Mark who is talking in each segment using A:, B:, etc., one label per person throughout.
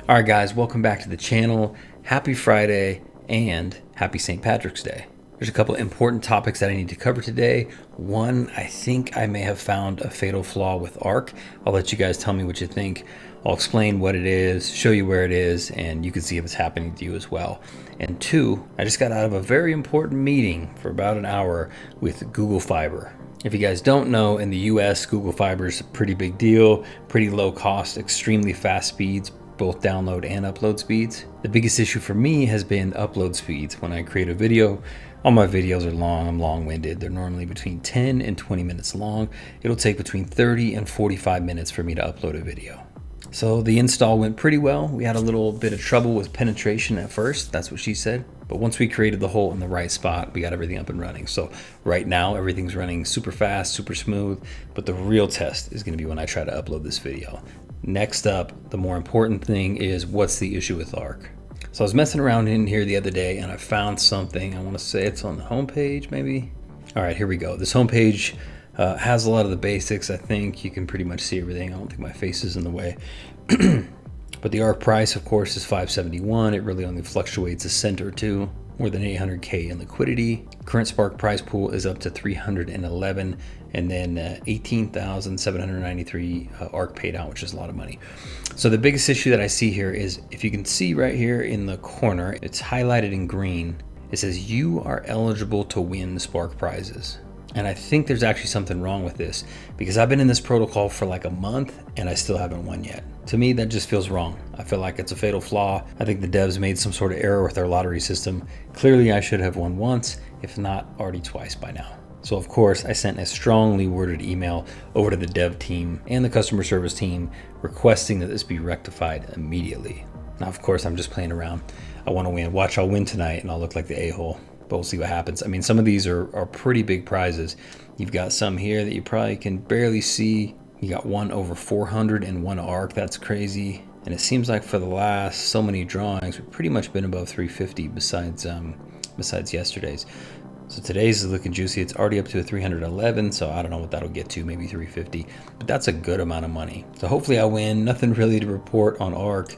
A: All right, guys, welcome back to the channel. Happy Friday and happy St. Patrick's Day. There's a couple important topics that I need to cover today. One, I think I may have found a fatal flaw with Ark. I'll let you guys tell me what you think. I'll explain what it is, show you where it is, and you can see if it's happening to you as well. And two, I just got out of a very important meeting for about an hour with Google Fiber. If you guys don't know, in the US, Google Fiber is a pretty big deal, pretty low cost, extremely fast speeds, both download and upload speeds. The biggest issue for me has been upload speeds. When I create a video, all my videos are long, I'm long-winded. They're normally between 10 and 20 minutes long. It'll take between 30 and 45 minutes for me to upload a video. So the install went pretty well. We had a little bit of trouble with penetration at first, that's what she said. But once we created the hole in the right spot, we got everything up and running. So right now, everything's running super fast, super smooth, but the real test is gonna be when I try to upload this video. Next up, the more important thing is what's the issue with Ark? So I was messing around in here the other day and I found something. I wanna say it's on the homepage maybe. All right, here we go. This homepage has a lot of the basics. I think you can pretty much see everything. I don't think my face is in the way. But the Ark price, of course, is $571. It really only fluctuates a cent or two. More than 800K in liquidity. Current Spark price pool is up to 311, and then 18,793 Ark paid out, which is a lot of money. So the biggest issue that I see here is, if you can see right here in the corner, it's highlighted in green. It says you are eligible to win Spark prizes. And I think there's actually something wrong with this, because I've been in this protocol for like a month and I still haven't won yet. To me, that just feels wrong. I feel like it's a fatal flaw. I think the devs made some sort of error with their lottery system. Clearly, I should have won once, if not already twice by now. So of course, I sent a strongly worded email over to the dev team and the customer service team requesting that this be rectified immediately. Now, of course, I'm just playing around. I want to win. Watch, I'll win tonight and I'll look like the a-hole. But we'll see what happens. I mean, some of these are pretty big prizes. You've got some here that you probably can barely see. You got one over 400 and one Ark. That's crazy. And it seems like for the last so many drawings, we've pretty much been above 350 besides yesterday's. So today's is looking juicy. It's already up to a 311, so I don't know what that'll get to, maybe 350. But that's a good amount of money. So hopefully I win. Nothing really to report on Ark.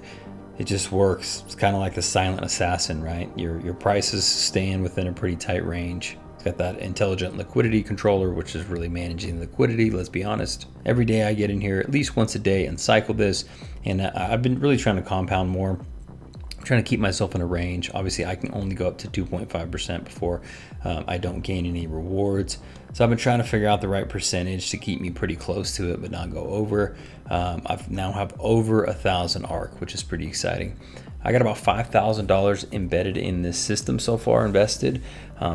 A: It just works. It's kind of like the silent assassin, right? Your prices staying within a pretty tight range. It's got that intelligent liquidity controller, which is really managing liquidity, let's be honest. Every day I get in here at least once a day and cycle this, and I've been really trying to compound more. I'm trying to keep myself in a range. Obviously, I can only go up to 2.5% before I don't gain any rewards. So I've been trying to figure out the right percentage to keep me pretty close to it, but not go over. I've now have over 1,000 Ark, which is pretty exciting. I got about $5,000 embedded in this system so far invested.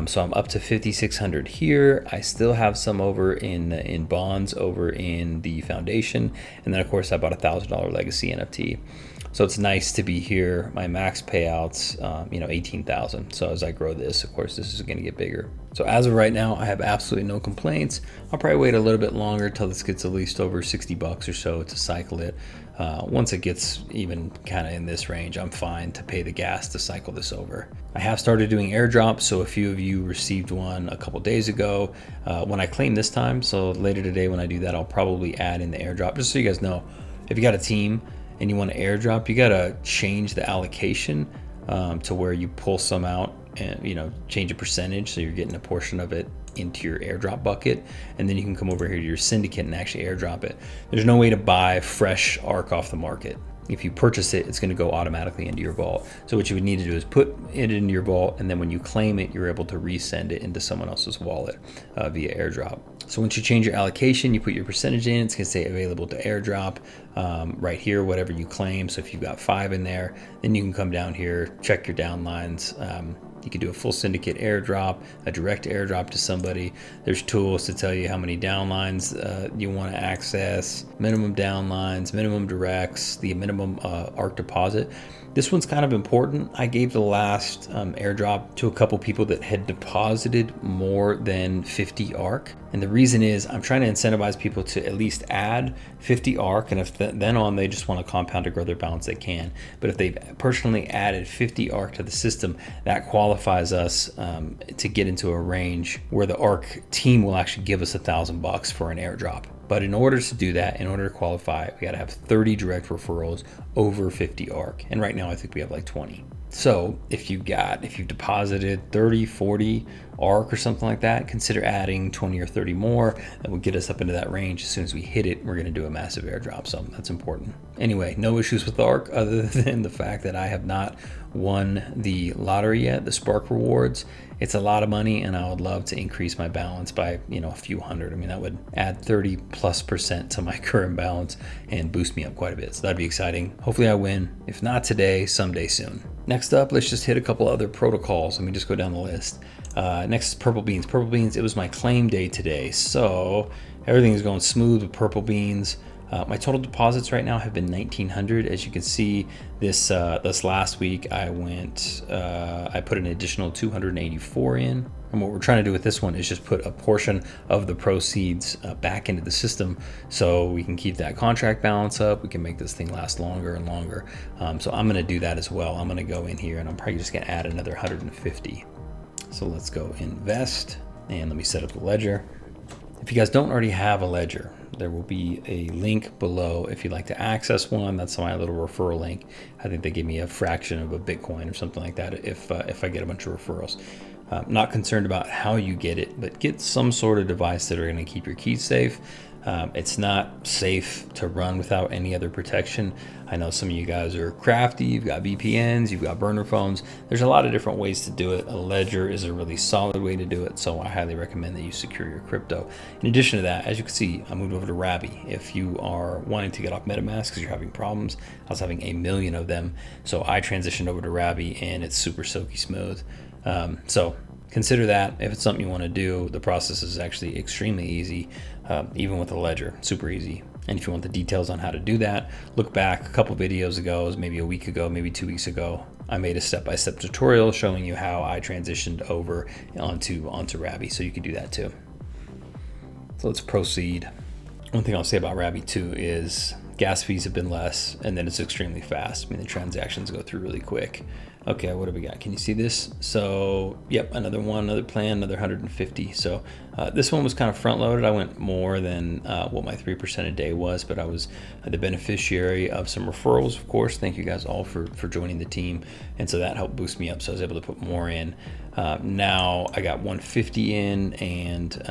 A: So I'm up to 5,600 here. I still have some over in bonds over in the foundation. And then of course I bought $1,000 legacy NFT. So it's nice to be here. My max payouts, 18,000. So as I grow this, of course, this is going to get bigger. So as of right now, I have absolutely no complaints. I'll probably wait a little bit longer till this gets at least over 60 bucks or so to cycle it. Once it gets even kind of in this range, I'm fine to pay the gas to cycle this over. I have started doing airdrops, so a few of you received one a couple days ago when I claim this time. So later today when I do that, I'll probably add in the airdrop, just so you guys know, if you got a team and you want to airdrop, you got to change the allocation to where you pull some out and change a percentage, so you're getting a portion of it into your airdrop bucket, and then you can come over here to your syndicate and actually airdrop it. There's no way to buy fresh Ark off the market. If you purchase it, it's going to go automatically into your vault. So what you would need to do is put it into your vault, and then when you claim it, you're able to resend it into someone else's wallet via airdrop. So once you change your allocation, you put your percentage in, it's going to say available to airdrop right here, whatever you claim. So if you've got 5 in there, then you can come down here, check your downlines. You can do a full syndicate airdrop, a direct airdrop to somebody. There's tools to tell you how many downlines you want to access, minimum downlines, minimum directs, the minimum Ark deposit. This one's kind of important. I gave the last airdrop to a couple people that had deposited more than 50 Ark. And the reason is I'm trying to incentivize people to at least add 50 Ark. And if then on they just want to compound to grow their balance, they can. But if they've personally added 50 Ark to the system, that qualifies us to get into a range where the Ark team will actually give us $1,000 for an airdrop. But in order to do that, in order to qualify, we got to have 30 direct referrals over 50 ARK. And right now I think we have like 20. So if you've deposited 30, 40 ARK or something like that, consider adding 20 or 30 more. That will get us up into that range. As soon as we hit it, we're going to do a massive airdrop. So that's important. Anyway, no issues with ARK other than the fact that I have not won the lottery yet, the Spark rewards. It's a lot of money, and I would love to increase my balance by, a few hundred. I mean, that would add 30+% to my current balance and boost me up quite a bit. So that'd be exciting. Hopefully I win. If not today, someday soon. Next up, let's just hit a couple other protocols. Let me just go down the list. Next is Purple Beans. Purple Beans, it was my claim day today. So everything is going smooth with Purple Beans. My total deposits right now have been 1,900. As you can see, this last week I put an additional 284 in. And what we're trying to do with this one is just put a portion of the proceeds back into the system so we can keep that contract balance up. We can make this thing last longer and longer. So I'm gonna do that as well. I'm gonna go in here and I'm probably just gonna add another 150. So let's go invest and let me set up the ledger. If you guys don't already have a ledger, there will be a link below if you'd like to access one. That's my little referral link. I think they give me a fraction of a Bitcoin or something like that if I get a bunch of referrals. Not concerned about how you get it, but get some sort of device that are going to keep your keys safe. It's not safe to run without any other protection. I know some of you guys are crafty, you've got VPNs, you've got burner phones. There's a lot of different ways to do it. A ledger is a really solid way to do it, so I highly recommend that you secure your crypto. In addition to that, as you can see, I moved over to Rabby. If you are wanting to get off MetaMask because you're having problems, I was having a million of them, so I transitioned over to Rabby and it's super silky smooth. So consider that if it's something you want to do. The process is actually extremely easy, even with a ledger, super easy. And if you want the details on how to do that, look back a couple videos ago, maybe a week ago, maybe 2 weeks ago. I made a step-by-step tutorial showing you how I transitioned over onto Rabby, so you can do that too. So let's proceed. One thing I'll say about Rabby too is gas fees have been less, and then it's extremely fast. I mean, the transactions go through really quick. Okay, what do we got? Can you see this? So, yep, another plan, another 150. So this one was kind of front loaded. I went more than what my 3% a day was, but I was the beneficiary of some referrals, of course. Thank you guys all for joining the team. And so that helped boost me up. So I was able to put more in. Now I got 150 in, and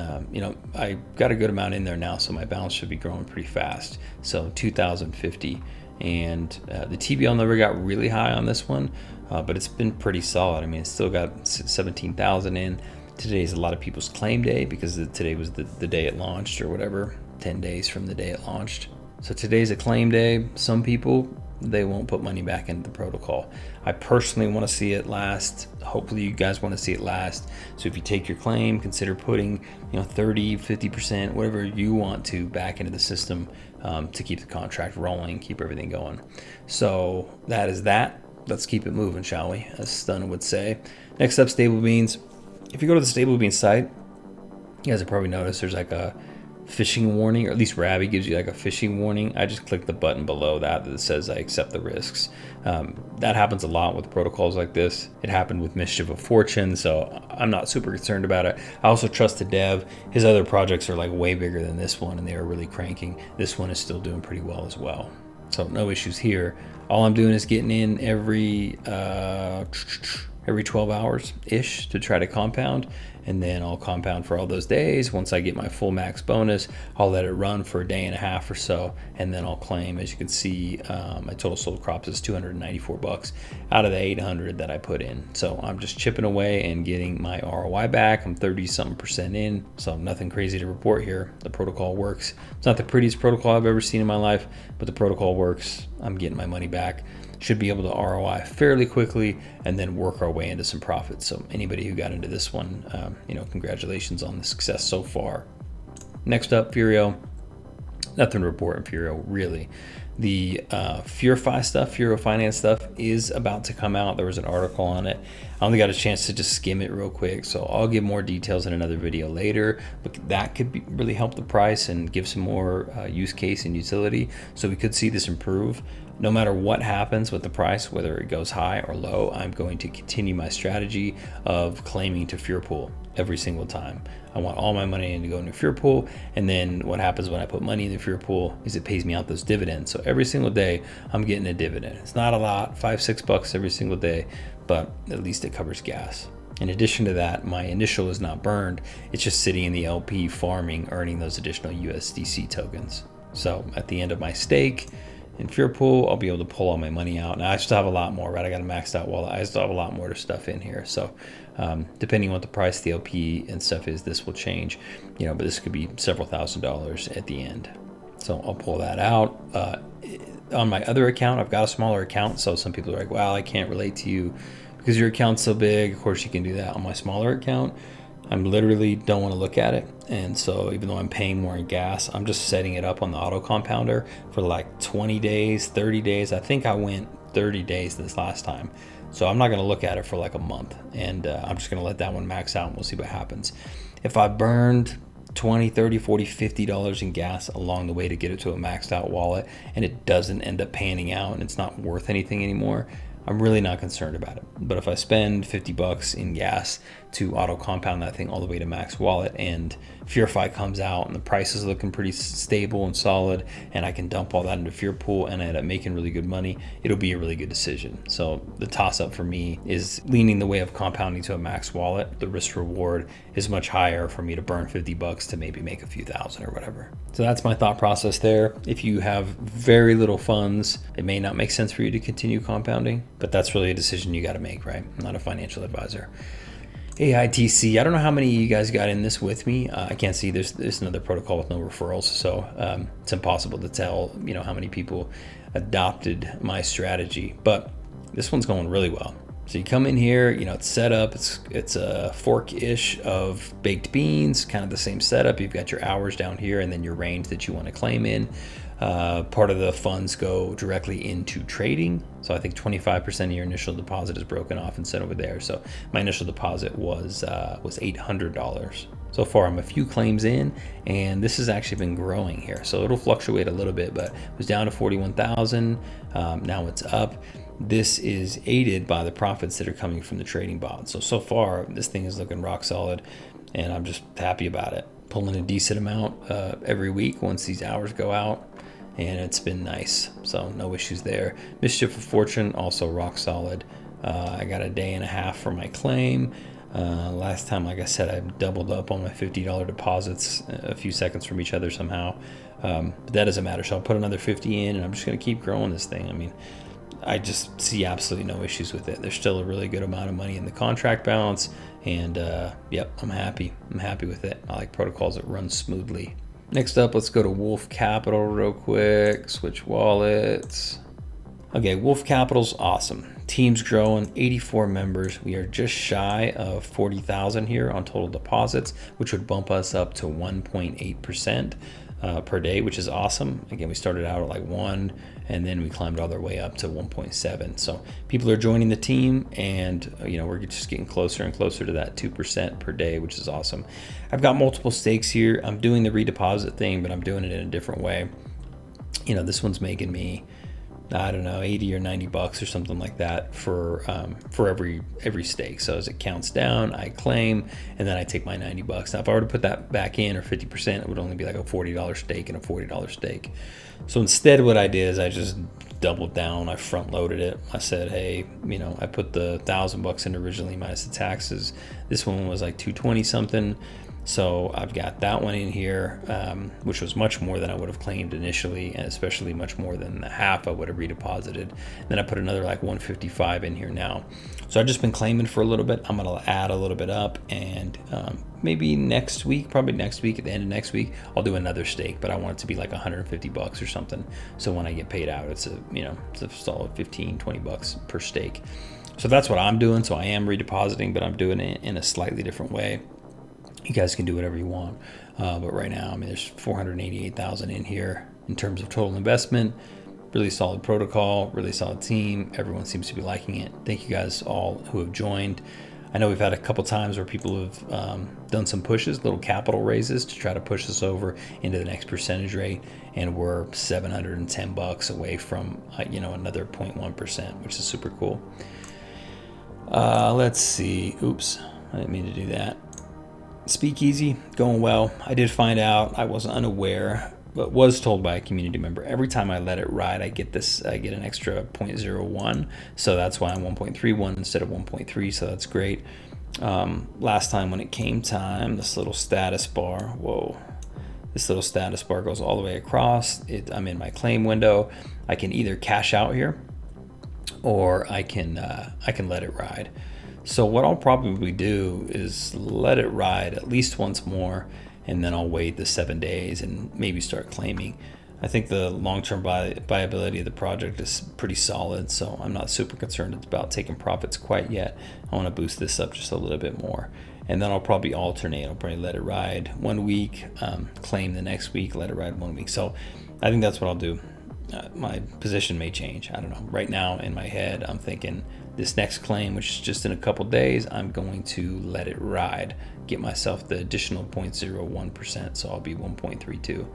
A: I got a good amount in there now. So my balance should be growing pretty fast. So 2,050. And the TBL never got really high on this one, but it's been pretty solid. I mean, it's still got 17,000 in. Today is a lot of people's claim day because today was the day it launched or whatever, 10 days from the day it launched. So today's a claim day. Some people, they won't put money back into the protocol. I personally want to see it last. Hopefully you guys want to see it last. So if you take your claim, consider putting 30, 50%, whatever you want to back into the system to keep the contract rolling, keep everything going. So that is that. Let's keep it moving, shall we? As Stun would say. Next up, Stable Beans. If you go to the Stable Beans site, you guys have probably noticed there's like a phishing warning, or at least Rabby gives you like a phishing warning. I just click the button below that says I accept the risks. That happens a lot with protocols like this. It happened with Mischief of Fortune, so I'm not super concerned about it. I also trust the dev. His other projects are like way bigger than this one, and they are really cranking. This one is still doing pretty well as well. So no issues here. All I'm doing is getting in every 12 hours-ish to try to compound, and then I'll compound for all those days. Once I get my full max bonus, I'll let it run for a day and a half or so, and then I'll claim. As you can see, my total sold crops is 294 bucks out of the 800 that I put in. So I'm just chipping away and getting my ROI back. I'm 30-something% in, so nothing crazy to report here. The protocol works. It's not the prettiest protocol I've ever seen in my life, but the protocol works. I'm getting my money back. Should be able to ROI fairly quickly and then work our way into some profits. So anybody who got into this one, congratulations on the success so far. Next up, Furio. Nothing to report in Furio, really. The Furio Finance stuff is about to come out. There was an article on it. I only got a chance to just skim it real quick, so I'll give more details in another video later. But that could really help the price and give some more use case and utility. So we could see this improve. no matter what happens with the price, whether it goes high or low, I'm going to continue my strategy of claiming to Furio Pool every single time. I want all my money to go into Furio Pool, and then what happens when I put money in the Furio Pool is it pays me out those dividends. So every single day I'm getting a dividend. It's not a lot, $5-6 every single day, but at least it covers gas. In addition to that, my initial is not burned. It's just sitting in the LP farming, earning those additional USDC tokens. So at the end of my stake in Furio Pool, I'll be able to pull all my money out. Now I still have a lot more, right? I got a maxed out wallet. I still have a lot more to stuff in here. So depending on what the price of the LP and stuff is, this will change, but this could be several $1,000s at the end. So I'll pull that out. On my other account, I've got a smaller account. So some people are like, well, I can't relate to you because your account's so big. Of course you can do that. On my smaller account, I'm literally don't want to look at it. And so even though I'm paying more in gas, I'm just setting it up on the auto compounder for like 20 days, 30 days. I think I went 30 days this last time. So I'm not going to look at it for like a month. And I'm just going to let that one max out and we'll see what happens. If I burned $20, $30, $40, $50 in gas along the way to get it to a maxed out wallet and it doesn't end up panning out and it's not worth anything anymore, I'm really not concerned about it. But if I spend $50 in gas to auto compound that thing all the way to max wallet and Furify comes out and the price is looking pretty stable and solid and I can dump all that into Furio Pool and I end up making really good money, it'll be a really good decision. So the toss up for me is leaning the way of compounding to a max wallet. The risk reward is much higher for me to burn $50 to maybe make a few thousand or whatever. So that's my thought process there. If you have very little funds, it may not make sense for you to continue compounding, but that's really a decision you got to make, right? I'm not a financial advisor. AITC, I don't know how many of you guys got in this with me. I can't see, there's another protocol with no referrals, so it's impossible to tell, how many people adopted my strategy, but this one's going really well. So you come in here, it's set up, it's a fork-ish of baked beans, kind of the same setup. You've got your hours down here and then your range that you want to claim in. Part of the funds go directly into trading. So I think 25% of your initial deposit is broken off and sent over there. So my initial deposit was $800. So far I'm a few claims in and this has actually been growing here. So it'll fluctuate a little bit, but it was down to 41,000. Now it's up. This is aided by the profits that are coming from the trading bot. So far this thing is looking rock solid and I'm just happy about it. Pulling a decent amount every week once these hours go out. And it's been nice, so no issues there. Mischief of Fortune, also rock solid. I got a day and a half for my claim. Last time, like I said, I doubled up on my $50 deposits a few seconds from each other somehow. But that doesn't matter, so I'll put another 50 in, and I'm just going to keep growing this thing. I mean, I just see absolutely no issues with it. There's still a really good amount of money in the contract balance, and yep, I'm happy. I'm happy with it. I like protocols that run smoothly. Next up, let's go to Wolf Capital real quick, switch wallets. Okay, Wolf Capital's awesome. Team's growing, 84 members. We are just shy of 40,000 here on total deposits, which would bump us up to 1.8% per day, which is awesome. Again, we started out at like 1 and then we climbed all the way up to 1.7. So people are joining the team and we're just getting closer and closer to that 2% per day, which is awesome. I've got multiple stakes here. I'm doing the redeposit thing, but I'm doing it in a different way. This one's making me, I don't know, 80 or 90 bucks or something like that for every stake. So as it counts down, I claim, and then I take my 90 bucks. Now, if I were to put that back in, or 50%, it would only be like a $40 stake and a $40 stake. So instead, what I did is I just doubled down. I front loaded it. I said, hey, I put the $1,000 in originally minus the taxes. This one was like 220 something. So I've got that one in here, which was much more than I would have claimed initially, and especially much more than the half I would have redeposited. Then I put another like 155 in here now. So I've just been claiming for a little bit. I'm going to add a little bit up, and maybe next week, probably next week, at the end of next week, I'll do another stake, but I want it to be like 150 bucks or something. So when I get paid out, it's a solid 15, 20 bucks per stake. So that's what I'm doing. So I am redepositing, but I'm doing it in a slightly different way. You guys can do whatever you want, but right now, there's 488,000 in here in terms of total investment. Really solid protocol, really solid team. Everyone seems to be liking it. Thank you guys all who have joined. I know we've had a couple times where people have done some pushes, little capital raises to try to push us over into the next percentage rate, and we're $710 away from another 0.1%, which is super cool. Let's see. Oops, I didn't mean to do that. Speakeasy going well. I did find out, I was unaware, but was told by a community member, every time I let it ride, I get an extra 0.01. So that's why I'm 1.31 instead of 1.3. So that's great. Last time when it came time, this little status bar, this little status bar goes all the way across. I'm in my claim window. I can either cash out here, or I can let it ride. So what I'll probably do is let it ride at least once more, and then I'll wait the 7 days and maybe start claiming. I think the long-term viability of the project is pretty solid, so I'm not super concerned about taking profits quite yet. I want to boost this up just a little bit more, and then I'll probably alternate. I'll probably let it ride 1 week, claim the next week, let it ride 1 week. So I think that's what I'll do. My position may change. I don't know. Right now in my head, I'm thinking this next claim, which is just in a couple days, I'm going to let it ride, get myself the additional 0.01%, so I'll be 1.32.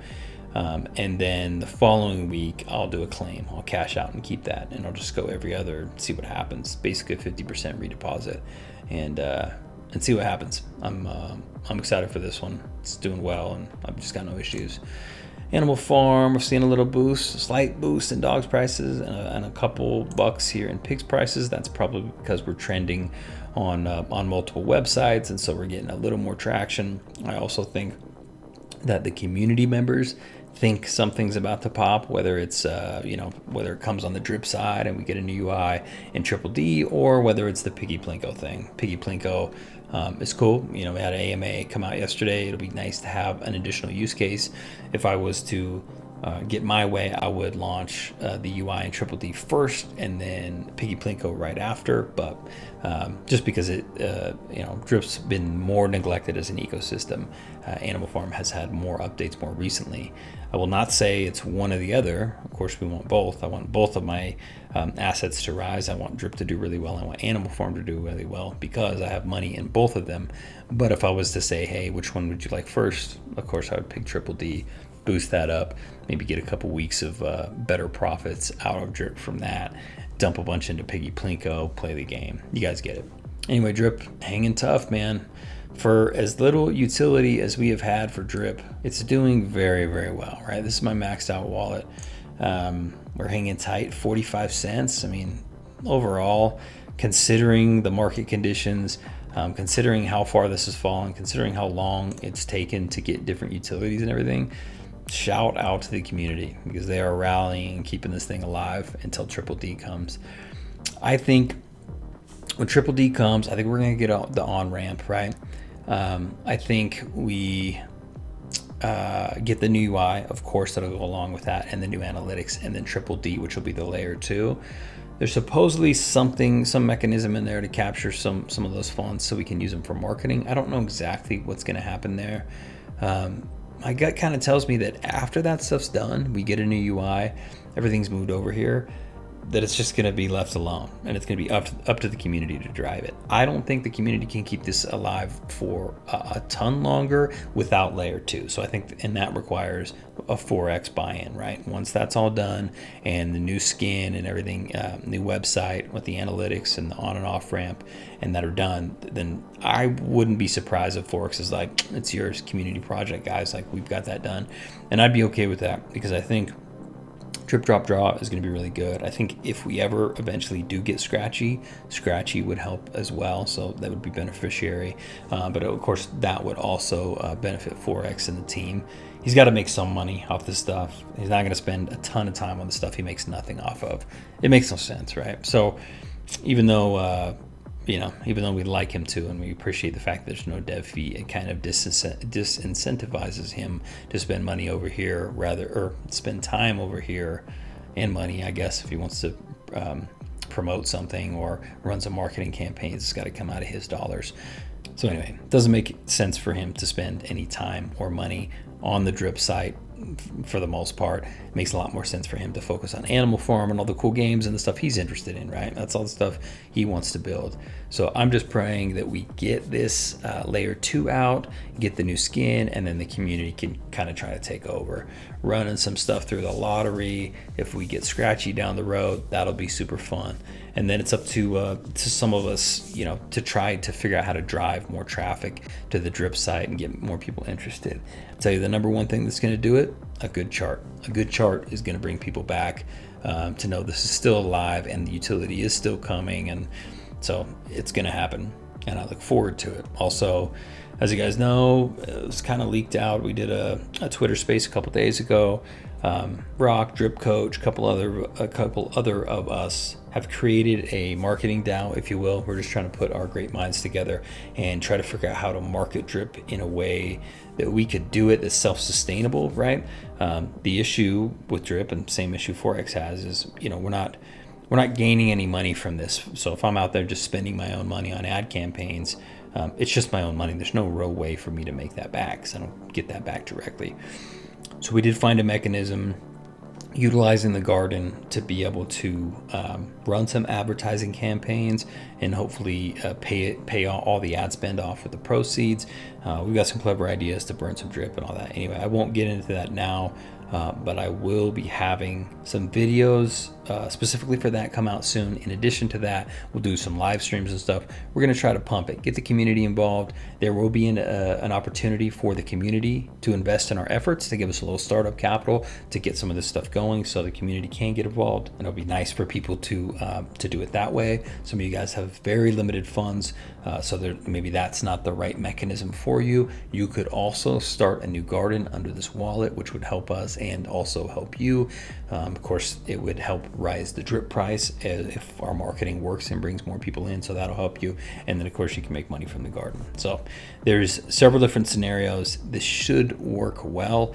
A: And then the following week, I'll do a claim. I'll cash out and keep that, and I'll just go every other, see what happens. Basically, a 50% redeposit, and see what happens. I'm excited for this one. It's doing well, and I've just got no issues. Animal Farm, we're seeing a little boost, a slight boost in dogs prices, and a couple bucks here in pigs prices. That's probably because we're trending on multiple websites, and so we're getting a little more traction. I also think that the community members think something's about to pop, whether it's whether it comes on the drip side and we get a new UI in Triple D, or whether it's the Piggy Plinko thing. Piggy Plinko is cool. We had an AMA come out yesterday. It'll be nice to have an additional use case. If I was to get my way, I would launch the UI in Triple D first and then Piggy Plinko right after. But just because Drip's been more neglected as an ecosystem, Animal Farm has had more updates more recently. I will not say it's one or the other. Of course, we want both. I want both of my assets to rise. I want Drip to do really well. I want Animal Farm to do really well because I have money in both of them. But if I was to say, hey, which one would you like first? Of course, I would pick Triple D, boost that up, maybe get a couple weeks of better profits out of Drip from that, dump a bunch into Piggy Plinko, play the game. You guys get it. Anyway, Drip hanging tough, man. For as little utility as we have had for Drip, it's doing very, very well, right? This is my maxed out wallet. We're hanging tight, 45 cents. I mean, overall, considering the market conditions, considering how far this has fallen, considering how long it's taken to get different utilities and everything, shout out to the community because they are rallying and keeping this thing alive until Triple D comes. I think when Triple D comes, I think we're going to get the on-ramp, right? I think we get the new UI, of course, that'll go along with that, and the new analytics, and then Triple D, which will be the layer 2. There's supposedly some mechanism in there to capture some of those funds so we can use them for marketing. I don't know exactly what's going to happen there. My gut kind of tells me that after that stuff's done, we get a new UI, everything's moved over here, that it's just going to be left alone and it's going to be up to the community to drive it. I don't think the community can keep this alive for a ton longer without layer 2. So I think, and that requires a 4x buy-in, right? Once that's all done and the new skin and everything, new website with the analytics and the on and off ramp and that are done, then I wouldn't be surprised if Forex is like, it's yours, community project, guys. Like, we've got that done. And I'd be okay with that because I think Drip Drop Draw is going to be really good. I think if we ever eventually do get Scratchy would help as well, so that would be beneficiary. But of course, that would also benefit Forex and the team. He's got to make some money off this stuff. He's not going to spend a ton of time on the stuff he makes nothing off of. It makes no sense, right? So even though we like him too, and we appreciate the fact that there's no dev fee, it kind of disincentivizes him to spend money over here or spend time over here and money, I guess, if he wants to promote something or run some marketing campaigns. It's got to come out of his dollars. So anyway, it doesn't make sense for him to spend any time or money on the Drip site for the most part. It makes a lot more sense for him to focus on Animal Farm and all the cool games and the stuff he's interested in, right? That's all the stuff he wants to build. So I'm just praying that we get this layer 2 out, get the new skin, and then the community can kind of try to take over. Running some stuff through the lottery. If we get scratchy down the road, that'll be super fun. And then it's up to some of us, to try to figure out how to drive more traffic to the drip site and get more people interested. I'll tell you the number one thing that's going to do it: a good chart. A good chart is going to bring people back to know this is still alive and the utility is still coming. And so it's going to happen, and I look forward to it. Also, as you guys know, it was kind of leaked out. We did a Twitter space a couple days ago. Rock, Drip Coach, a couple other of us have created a marketing DAO, if you will. We're just trying to put our great minds together and try to figure out how to market drip in a way that we could do it that's self-sustainable, right? The issue with drip, and same issue Forex has, is we're not gaining any money from this. So if I'm out there just spending my own money on ad campaigns, it's just my own money. There's no real way for me to make that back, because I don't get that back directly. So we did find a mechanism utilizing the garden to be able to run some advertising campaigns and hopefully pay all the ad spend off with the proceeds. We've got some clever ideas to burn some drip and all that. Anyway, I won't get into that now, but I will be having some videos specifically for that come out soon. In addition to that, we'll do some live streams and stuff. We're going to try to pump it, get the community involved. There will be an opportunity for the community to invest in our efforts, to give us a little startup capital to get some of this stuff going, so the community can get involved. And it'll be nice for people to do it that way. Some of you guys have very limited funds, so maybe that's not the right mechanism for you. You could also start a new garden under this wallet, which would help us and also help you. Of course, it would help rise the drip price if our marketing works and brings more people in, so that'll help you. And then of course you can make money from the garden. So there's several different scenarios. This should work well.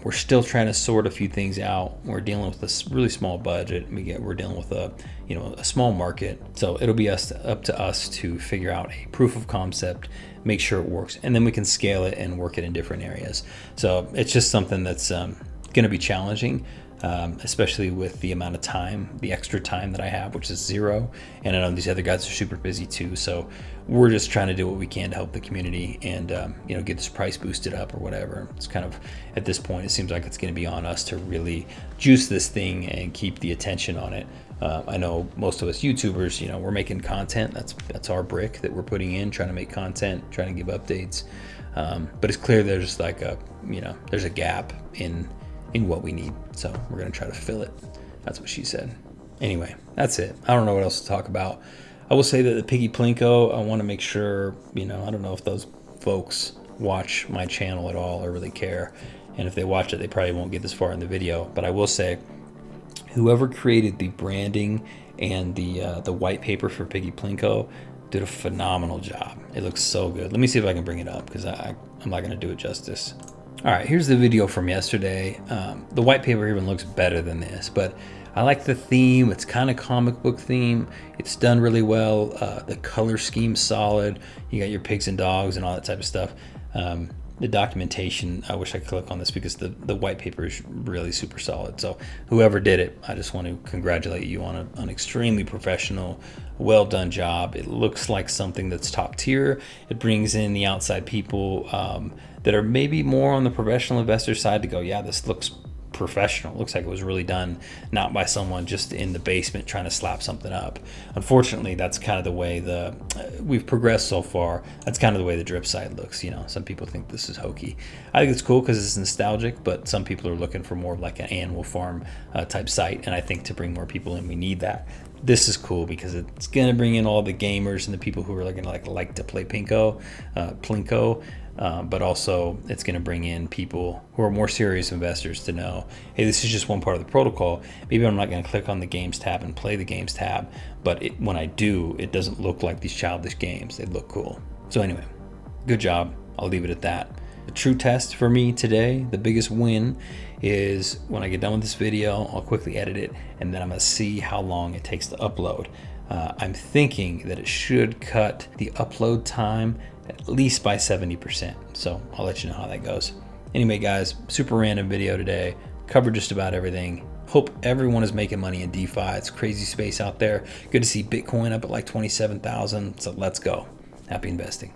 A: We're still trying to sort a few things out. We're dealing with a really small budget. We're dealing with a small market. So it'll be up to us to figure out a proof of concept, make sure it works, and then we can scale it and work it in different areas. So it's just something that's going to be challenging, especially with the amount of time, the extra time that I have, which is 0. And I know these other guys are super busy too. So we're just trying to do what we can to help the community and, get this price boosted up or whatever. It's kind of, at this point, it seems like it's going to be on us to really juice this thing and keep the attention on it. I know most of us YouTubers, we're making content. That's our brick that we're putting in, trying to make content, trying to give updates. But it's clear there's there's a gap in what we need. So we're going to try to fill it. That's what she said. Anyway, that's it. I don't know what else to talk about. I will say that the Piggy Plinko, I want to make sure, I don't know if those folks watch my channel at all or really care. And if they watch it, they probably won't get this far in the video. But I will say, whoever created the branding and the white paper for Piggy Plinko did a phenomenal job. It looks so good. Let me see if I can bring it up, because I'm not going to do it justice. All right, here's the video from yesterday. The white paper even looks better than this, but I like the theme. It's kind of comic book theme. It's done really well. The color scheme's solid. You got your pigs and dogs and all that type of stuff. The documentation, I wish I could click on this, because the white paper is really super solid. So whoever did it, I just want to congratulate you on an extremely professional, well done job. It looks like something that's top tier. It brings in the outside people that are maybe more on the professional investor side to go, yeah, this looks professional. It looks like it was really done, not by someone just in the basement trying to slap something up. Unfortunately, that's kind of the way we've progressed so far. That's kind of the way the drip side looks. Some people think this is hokey. I think it's cool because it's nostalgic, but some people are looking for more of like an Animal Farm type site, and I think to bring more people in, we need that. This is cool because it's going to bring in all the gamers and the people who are going to like to play Plinko, but also it's going to bring in people who are more serious investors to know, hey, this is just one part of the protocol. Maybe I'm not going to click on the games tab and play the games tab, but when I do, it doesn't look like these childish games. They look cool. So anyway, good job. I'll leave it at that. The true test for me today, the biggest win, is when I get done with this video, I'll quickly edit it, and then I'm going to see how long it takes to upload. I'm thinking that it should cut the upload time at least by 70%. So I'll let you know how that goes. Anyway, guys, super random video today. Covered just about everything. Hope everyone is making money in DeFi. It's crazy space out there. Good to see Bitcoin up at like 27,000. So let's go. Happy investing.